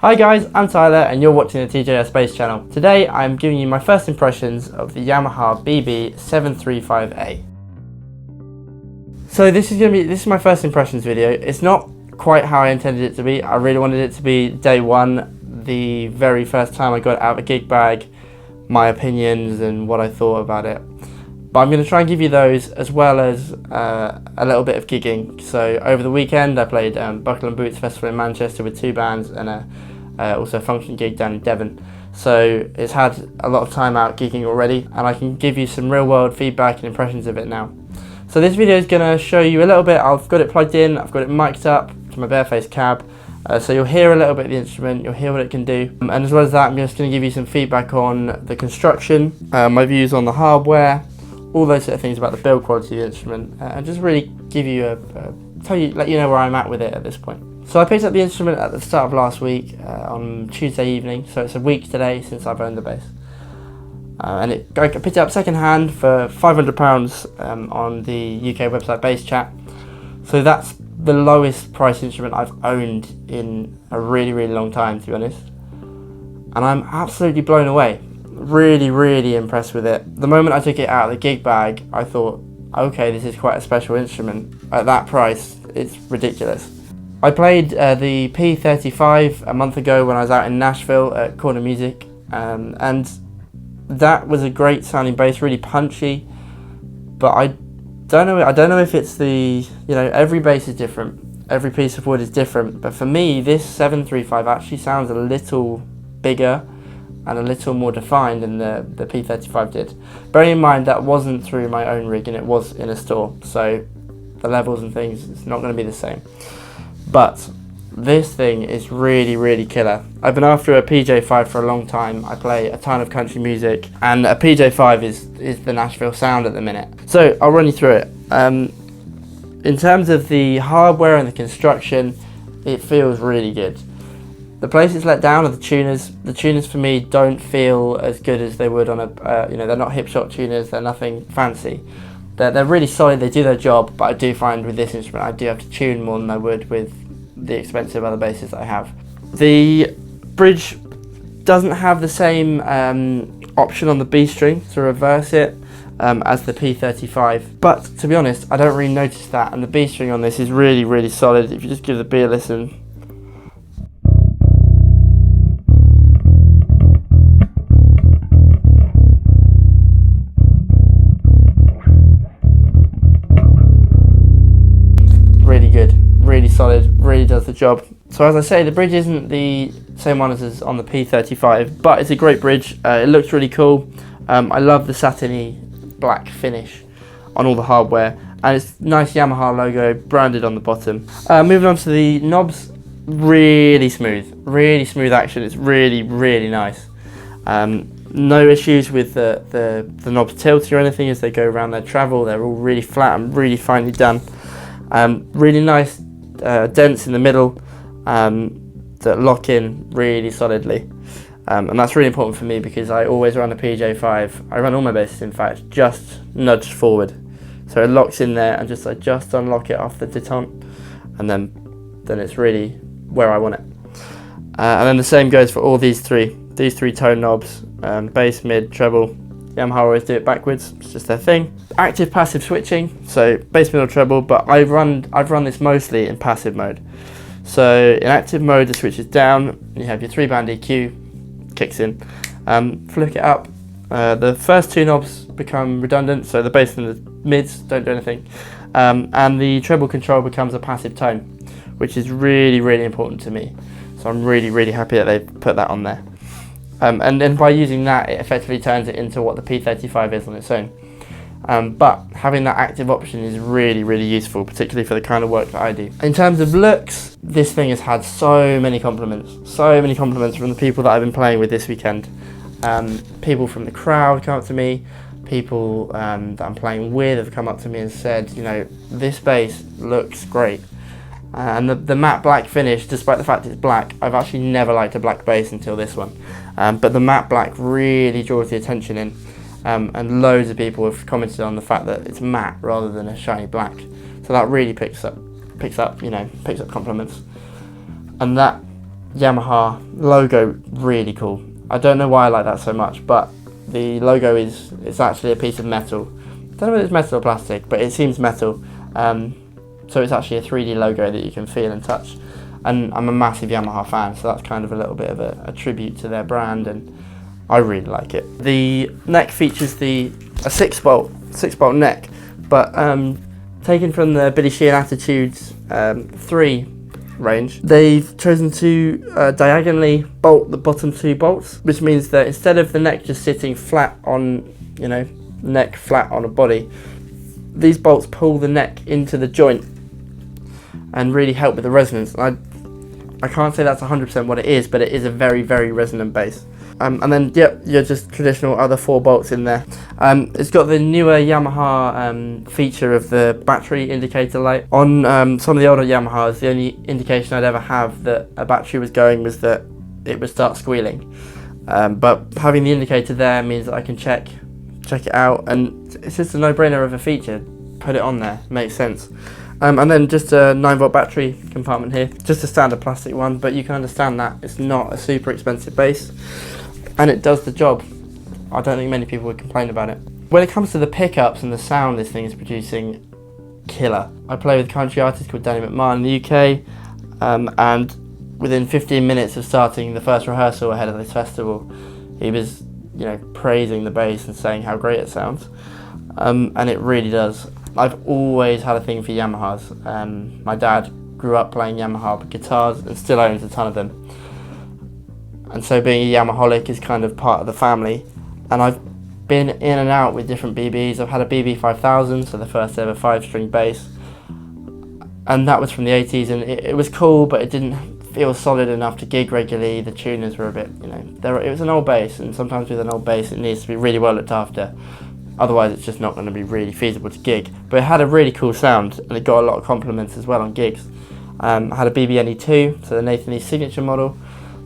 Hi guys, I'm Tyler and you're watching the TJS Bass channel. Today I'm giving you my first impressions of the Yamaha BB735a. So this is my first impressions video. It's not quite how I intended it to be. I really wanted it to be day one, the very first time I got it out of a gig bag, my opinions and what I thought about it. But I'm going to try and give you those as well as a little bit of gigging. So over the weekend I played Buckle and Boots Festival in Manchester with two bands and also a function gig down in Devon. So it's had a lot of time out gigging already and I can give you some real world feedback and impressions of it now. So this video is going to show you a little bit. I've got it plugged in, I've got it mic'd up to my Barefaced cab. So you'll hear a little bit of the instrument, you'll hear what it can do. And as well as that, I'm just going to give you some feedback on the construction, my views on the hardware, all those sort of things about the build quality of the instrument, and just really give you let you know where I'm at with it at this point. So I picked up the instrument at the start of last week on Tuesday evening, so it's a week today since I've owned the bass. And I picked it up second hand for £500 on the UK website Bass Chat. So that's the lowest price instrument I've owned in a really, really long time, to be honest. And I'm absolutely blown away. Really impressed with it. The moment I took it out of the gig bag, I thought, okay, this is quite a special instrument. At that price, it's ridiculous. I played the P35 a month ago when I was out in Nashville at Corner Music, and that was a great sounding bass, really punchy. But I don't know if it's every bass is different, every piece of wood is different. But for me, this 735 actually sounds a little bigger and a little more defined than the P35 did. Bearing in mind that wasn't through my own rig and it was in a store, so the levels and things, it's not going to be the same. But this thing is really killer. I've been after a PJ5 for a long time. I play a ton of country music and a PJ5 is the Nashville sound at the minute. So I'll run you through it. In terms of the hardware and the construction, it feels really good. The places let down are the tuners. The tuners for me don't feel as good as they would on a, they're not hip shot tuners, they're nothing fancy. They're really solid, they do their job, but I do find with this instrument I do have to tune more than I would with the expensive other basses that I have. The bridge doesn't have the same option on the B string to reverse it as the P35, but to be honest, I don't really notice that, and the B string on this is really solid. If you just give the B a listen, really solid, really does the job. So as I say, the bridge isn't the same one as on the P35, but it's a great bridge. It looks really cool. I love the satiny black finish on all the hardware, and it's nice Yamaha logo branded on the bottom. Moving on to the knobs, really smooth action. It's really nice. No issues with the knobs tilting or anything as they go around their travel. They're all really flat and really finely done. Really nice dents in the middle that lock in really solidly, and that's really important for me because I always run a PJ5. I run all my basses, in fact, just nudged forward, so it locks in there, and I just unlock it off the detente, and then it's really where I want it. And then the same goes for all these three tone knobs, bass, mid, treble. Yamaha always do it backwards, it's just their thing. Active passive switching, so bass, middle, treble, but I've run this mostly in passive mode. So in active mode the switch is down, you have your 3-band EQ, kicks in. Flick it up, the first two knobs become redundant, so the bass and the mids don't do anything. And the treble control becomes a passive tone, which is really important to me. So I'm really happy that they've put that on there. And then by using that, it effectively turns it into what the P35 is on its own. But having that active option is really useful, particularly for the kind of work that I do. In terms of looks, this thing has had so many compliments from the people that I've been playing with this weekend. People from the crowd come up to me, people that I'm playing with have come up to me and said, this bass looks great. And the matte black finish, despite the fact it's black, I've actually never liked a black bass until this one. But the matte black really draws the attention in, and loads of people have commented on the fact that it's matte rather than a shiny black. So that really picks up compliments. And that Yamaha logo, really cool. I don't know why I like that so much, but the logo it's actually a piece of metal. I don't know whether it's metal or plastic, but it seems metal. So it's actually a 3D logo that you can feel and touch. And I'm a massive Yamaha fan, so that's kind of a little bit of a tribute to their brand, and I really like it. The neck features a 6-bolt neck, but taken from the Billy Sheehan Attitudes 3 range. They've chosen to diagonally bolt the bottom 2 bolts, which means that instead of the neck just sitting flat on, neck flat on a body, these bolts pull the neck into the joint and really help with the resonance. I can't say that's 100% what it is, but it is a very, very resonant bass. And then, yep, you're just traditional other 4 bolts in there. It's got the newer Yamaha feature of the battery indicator light. On some of the older Yamahas, the only indication I'd ever have that a battery was going was that it would start squealing. But having the indicator there means that I can check it out, and it's just a no-brainer of a feature. Put it on there, makes sense. And then just a 9-volt battery compartment here, just a standard plastic one, but you can understand that it's not a super expensive bass, and it does the job. I don't think many people would complain about it. When it comes to the pickups and the sound this thing is producing, killer. I play with a country artist called Danny McMahon in the UK, and within 15 minutes of starting the first rehearsal ahead of this festival, he was, praising the bass and saying how great it sounds, and it really does. I've always had a thing for Yamahas. My dad grew up playing Yamaha guitars and still owns a ton of them. And so being a Yamaholic is kind of part of the family. And I've been in and out with different BBs. I've had a BB5000, so the first ever 5-string bass. And that was from the 80s, and it was cool, but it didn't feel solid enough to gig regularly. The tuners were a bit, it was an old bass, and sometimes with an old bass it needs to be really well looked after. Otherwise it's just not going to be really feasible to gig. But it had a really cool sound, and it got a lot of compliments as well on gigs. I had a BB2, so the Nathan East signature model.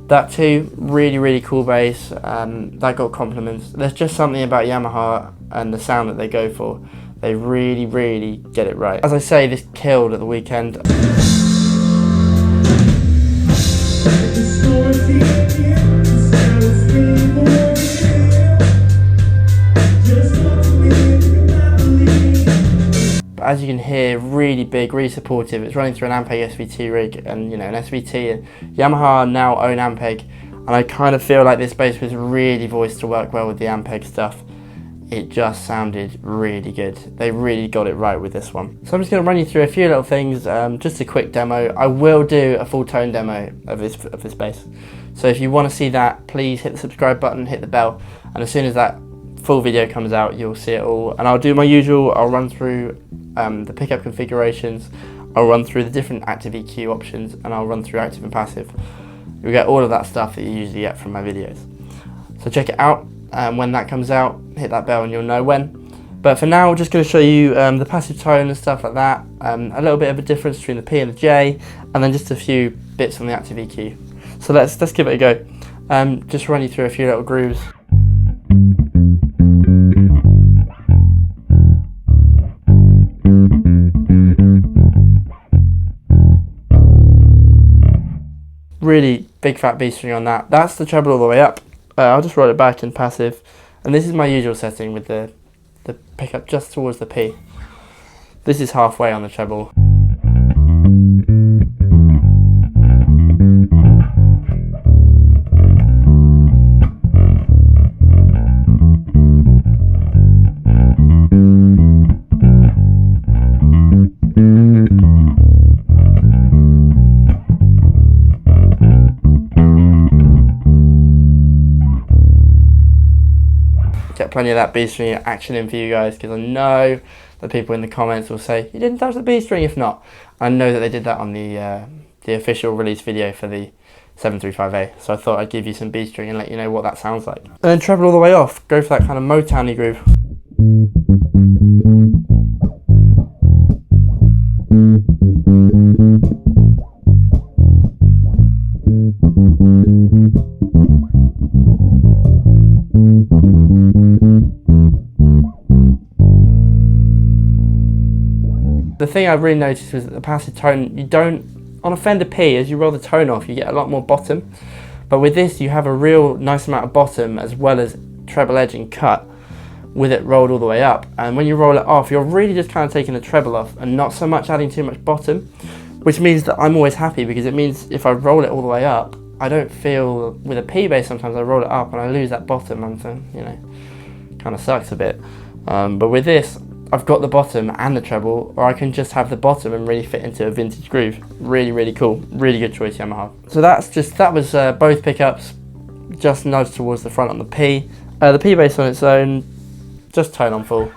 That too, really, really cool bass. That got compliments. There's just something about Yamaha and the sound that they go for. They really, really get it right. As I say, this killed at the weekend. As you can hear, really big, really supportive. It's running through an Ampeg SVT rig, and an SVT, and Yamaha now own Ampeg, and I kind of feel like this bass was really voiced to work well with the Ampeg stuff. It just sounded really good. They really got it right with this one. So I'm just going to run you through a few little things, just a quick demo. I will do a full tone demo of this bass. So if you want to see that, please hit the subscribe button, hit the bell, and as soon as that full video comes out, you'll see it all. And I'll do my usual. I'll run through the pickup configurations, I'll run through the different active EQ options, and I'll run through active and passive. You'll get all of that stuff that you usually get from my videos. So check it out. When that comes out, hit that bell and you'll know when. But for now, we're just going to show you the passive tone and stuff like that, a little bit of a difference between the P and the J, and then just a few bits on the active EQ. So let's give it a go. Just run you through a few little grooves. Really big fat B string on that. That's the treble all the way up. I'll just roll it back in passive, and this is my usual setting with the pickup just towards the P. This is halfway on the treble. Get plenty of that B string action in for you guys, because I know that people in the comments will say you didn't touch the B string. If not, I know that they did that on the official release video for the 735A, so I thought I'd give you some B string and let you know what that sounds like. And then treble all the way off, go for that kind of Motown-y groove. The thing I've really noticed was that the passive tone, you don't on a Fender P, as you roll the tone off, you get a lot more bottom. But with this, you have a real nice amount of bottom as well as treble edge and cut with it rolled all the way up. And when you roll it off, you're really just kind of taking the treble off and not so much adding too much bottom, which means that I'm always happy, because it means if I roll it all the way up, I don't feel, with a P bass sometimes I roll it up and I lose that bottom, and so, you know, kind of sucks a bit. But with this, I've got the bottom and the treble, or I can just have the bottom and really fit into a vintage groove. Really, really cool. Really good choice, Yamaha. So that was both pickups, just nudged towards the front on the P. The P bass on its own, just tone on full.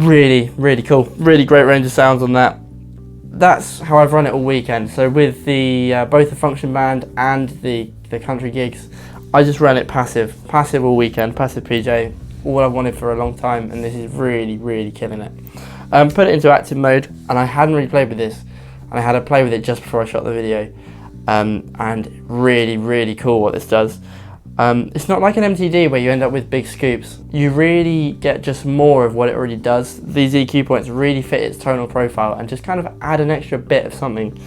Really, really cool. Really great range of sounds on that. That's how I've run it all weekend. So with the both the function band and the country gigs, I just ran it passive all weekend, passive PJ, all I've wanted for a long time, and this is really, really killing it. Put it into active mode, and I hadn't really played with this, and I had to play with it just before I shot the video, and really, really cool what this does. It's not like an MTD where you end up with big scoops. You really get just more of what it already does. These EQ points really fit its tonal profile and just kind of add an extra bit of something.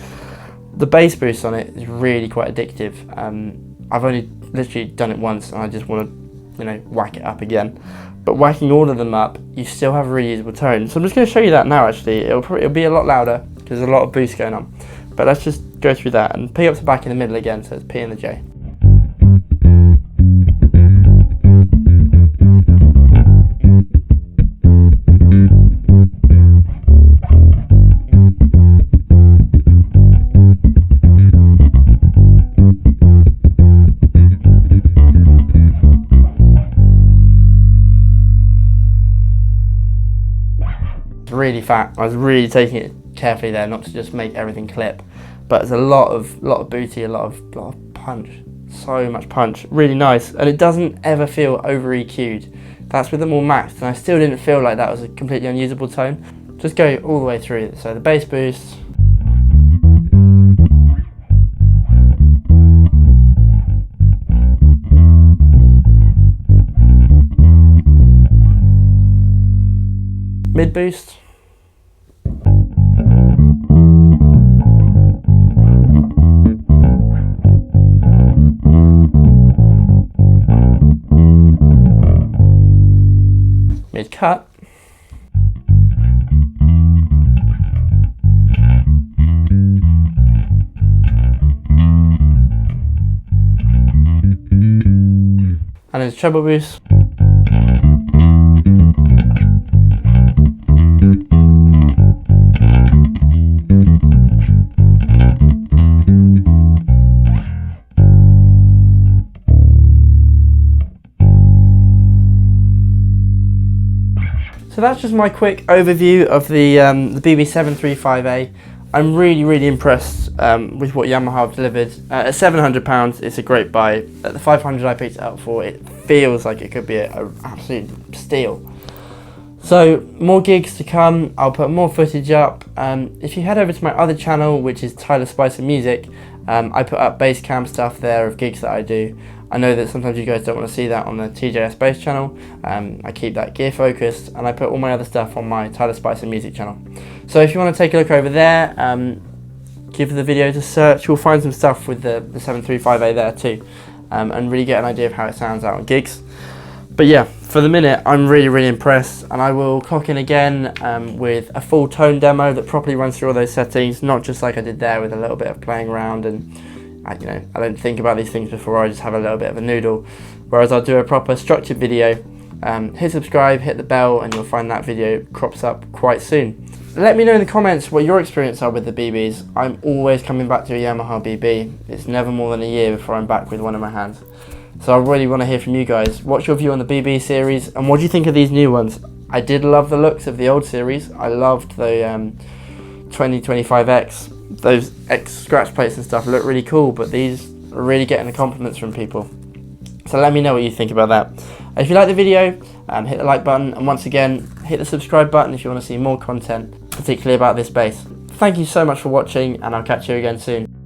The bass boost on it is really quite addictive. I've only literally done it once, and I just want to, you know, whack it up again. But whacking all of them up, you still have a really usable tone. So I'm just going to show you that now. Actually, it'll be a lot louder because there's a lot of boost going on. But let's just go through that, and P up to back in the middle again, so it's P and the J. Really fat. I was really taking it carefully there, not to just make everything clip, but there's a lot of booty, a lot of punch, so much punch. Really nice, and it doesn't ever feel over EQ'd. That's with them all maxed, and I still didn't feel like that was a completely unusable tone. Just go all the way through. So the bass boost, mid boost, mid cut, and it's treble boost. So that's just my quick overview of the BB735a. I'm really, really impressed with what Yamaha have delivered. At £700, it's a great buy. At the $500 I picked it up for, it feels like it could be an absolute steal. So more gigs to come. I'll put more footage up. If you head over to my other channel, which is Tyler Spicer Music, I put up bass cam stuff there of gigs that I do. I know that sometimes you guys don't want to see that on the TJS Bass channel. I keep that gear focused, and I put all my other stuff on my Tyler Spicer Music channel. So if you want to take a look over there, give the videos a search. You'll find some stuff with the 735A there too, and really get an idea of how it sounds out on gigs. But yeah, for the minute, I'm really, really impressed, and I will clock in again with a full tone demo that properly runs through all those settings, not just like I did there with a little bit of playing around, and I don't think about these things before, I just have a little bit of a noodle. Whereas I'll do a proper structured video. Hit subscribe, hit the bell, and you'll find that video crops up quite soon. Let me know in the comments what your experience are with the BBs. I'm always coming back to a Yamaha BB. It's never more than a year before I'm back with one in my hands. So I really want to hear from you guys. What's your view on the BB series, and what do you think of these new ones? I did love the looks of the old series. I loved the 2025X. Those X scratch plates and stuff look really cool, but these are really getting the compliments from people. So let me know what you think about that. If you like the video, hit the like button, and once again, hit the subscribe button if you want to see more content, particularly about this bass. Thank you so much for watching, and I'll catch you again soon.